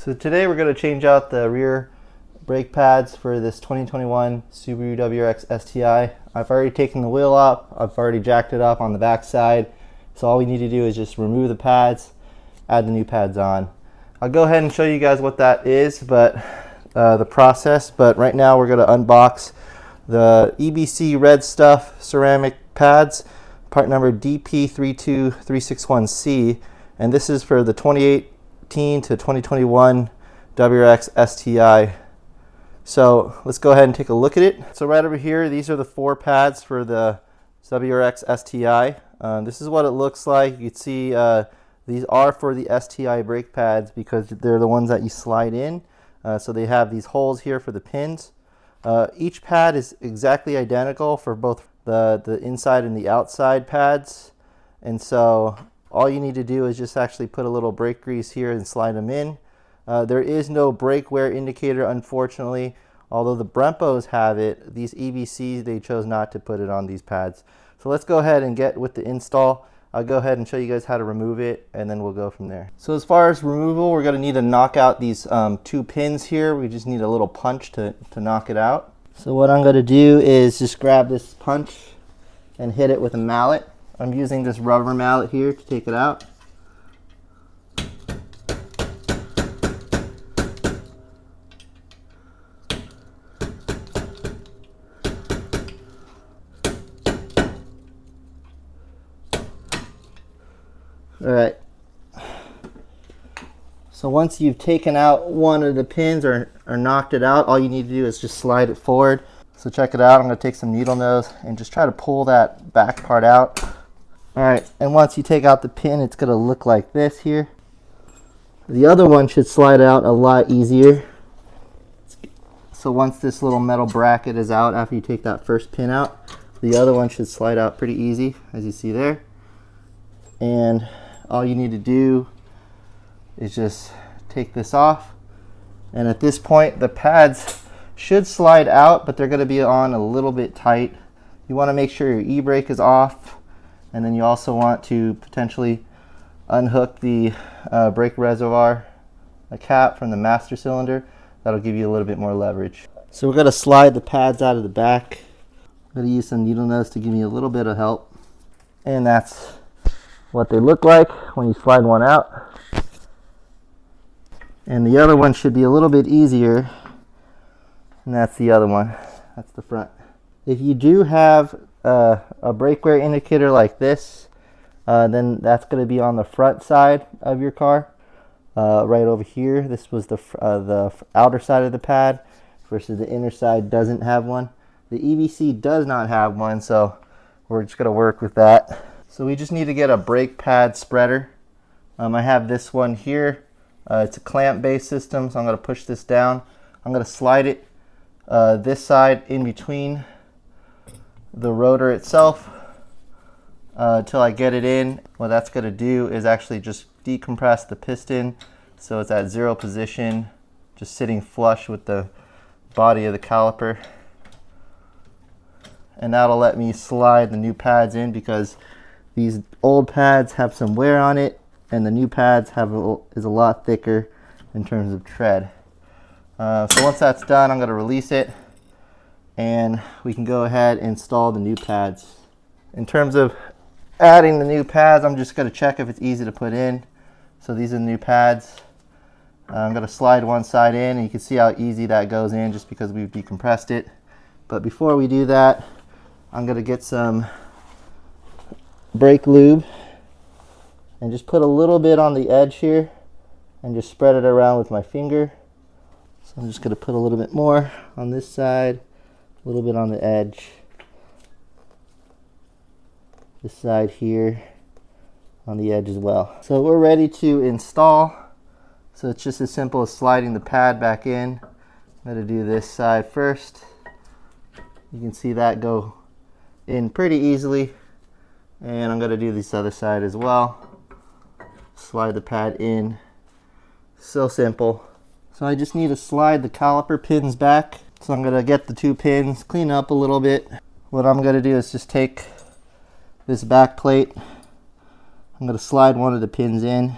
So today we're going to change out the rear brake pads for this 2021 Subaru WRX STI. I've already taken the wheel up, I've already jacked it up on the back side, so all we need to do is just remove the pads, add the new pads on. I'll go ahead and show you guys what that is, but the process, but right now we're going to unbox the EBC Redstuff ceramic pads, part number DP32361C, and this is for the 2018 to 2021 WRX STI. So let's go ahead and take a look at it. So right over here, these are the 4 pads for the WRX STI. This is what it looks like. You can see these are for the STI brake pads because they're the ones that you slide in. So they have these holes here for the pins. Each pad is exactly identical for both the inside and the outside pads. And so all you need to do is just actually put a little brake grease here and slide them in. There is no brake wear indicator, unfortunately. Although the Brempos have it, these EBCs, they chose not to put it on these pads. So let's go ahead and get with the install. I'll go ahead and show you guys how to remove it, and then we'll go from there. So as far as removal, we're going to need to knock out these 2 pins here. We just need a little punch to knock it out. So what I'm going to do is just grab this punch and hit it with a mallet. I'm using this rubber mallet here to take it out. All right. So once you've taken out one of the pins or knocked it out, all you need to do is just slide it forward. So check it out. I'm going to take some needle nose and just try to pull that back part out. All right, and once you take out the pin, it's going to look like this here. The other one should slide out a lot easier. So once this little metal bracket is out, after you take that first pin out, the other one should slide out pretty easy, as you see there. And all you need to do is just take this off. And at this point, the pads should slide out, but they're going to be on a little bit tight. You want to make sure your e-brake is off. And then you also want to potentially unhook the brake reservoir cap from the master cylinder. That'll give you a little bit more leverage. So we're going to slide the pads out of the back. I'm going to use some needle nose to give me a little bit of help. And that's what they look like when you slide one out. And the other one should be a little bit easier. And that's the other one. That's the front. If you do have a brake wear indicator like this, then that's going to be on the front side of your car, right over here. This was the outer side of the pad versus the inner side doesn't have one. The EBC does not have one, so we're just going to work with that. So we just need to get a brake pad spreader. I have this one here. It's a clamp based system, so I'm going to push this down. I'm going to slide it this side in between the rotor itself until I get it in. What that's going to do is actually just decompress the piston so it's at 0 position, just sitting flush with the body of the caliper. And that'll let me slide the new pads in because these old pads have some wear on it and the new pads is a lot thicker in terms of tread. So once that's done, I'm going to release it and we can go ahead and install the new pads. In terms of adding the new pads, I'm just going to check if it's easy to put in. So these are the new pads. I'm going to slide one side in and you can see how easy that goes in just because we've decompressed it. But before we do that, I'm going to get some brake lube and just put a little bit on the edge here and just spread it around with my finger. So I'm just going to put a little bit more on this side, a little bit on the edge, this side here, on the edge as well. So we're ready to install. So it's just as simple as sliding the pad back in. I'm going to do this side first. You can see that go in pretty easily. And I'm going to do this other side as well. Slide the pad in. So simple. So I just need to slide the caliper pins back. So I'm going to get the 2 pins, clean up a little bit. What I'm going to do is just take this back plate. I'm going to slide one of the pins in.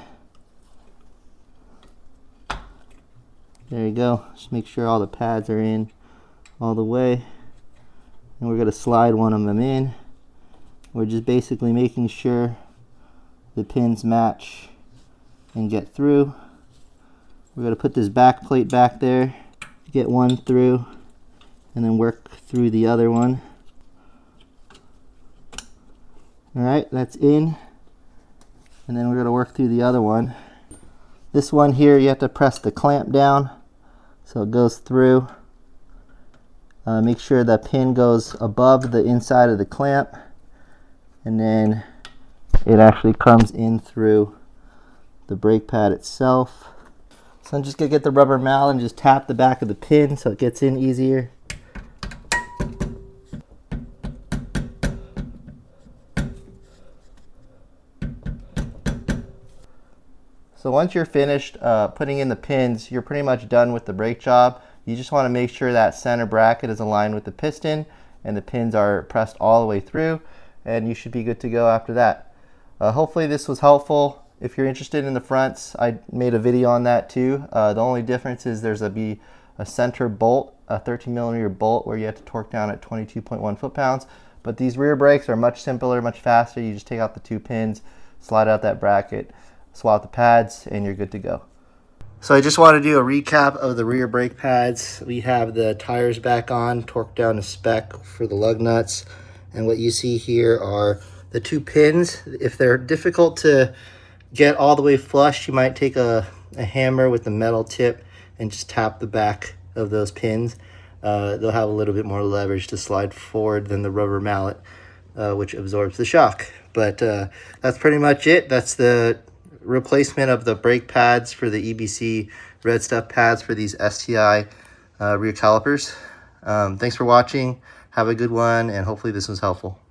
There you go. Just make sure all the pads are in all the way. And we're going to slide one of them in. We're just basically making sure the pins match and get through. We're going to put this back plate back there, get one through, and then work through the other one. Alright, that's in. And then we're going to work through the other one. This one here, you have to press the clamp down so it goes through. Make sure the pin goes above the inside of the clamp, and then it actually comes in through the brake pad itself. So I'm just going to get the rubber mallet and just tap the back of the pin so it gets in easier. So once you're finished putting in the pins, you're pretty much done with the brake job. You just want to make sure that center bracket is aligned with the piston and the pins are pressed all the way through, and you should be good to go after that. Hopefully this was helpful. If you're interested in the fronts, I made a video on that too. The only difference is there's a center bolt, a 13mm bolt where you have to torque down at 22.1 foot-pounds. But these rear brakes are much simpler, much faster. You just take out the two pins, slide out that bracket, swap the pads, and you're good to go. So I just want to do a recap of the rear brake pads. We have the tires back on, torqued down to spec for the lug nuts. And what you see here are the two pins. If they're difficult to get all the way flush, you might take a hammer with a metal tip and just tap the back of those pins. They'll have a little bit more leverage to slide forward than the rubber mallet, which absorbs the shock. But that's pretty much it. That's the replacement of the brake pads for the EBC Redstuff pads for these STI rear calipers. Thanks for watching. Have a good one, and hopefully this was helpful.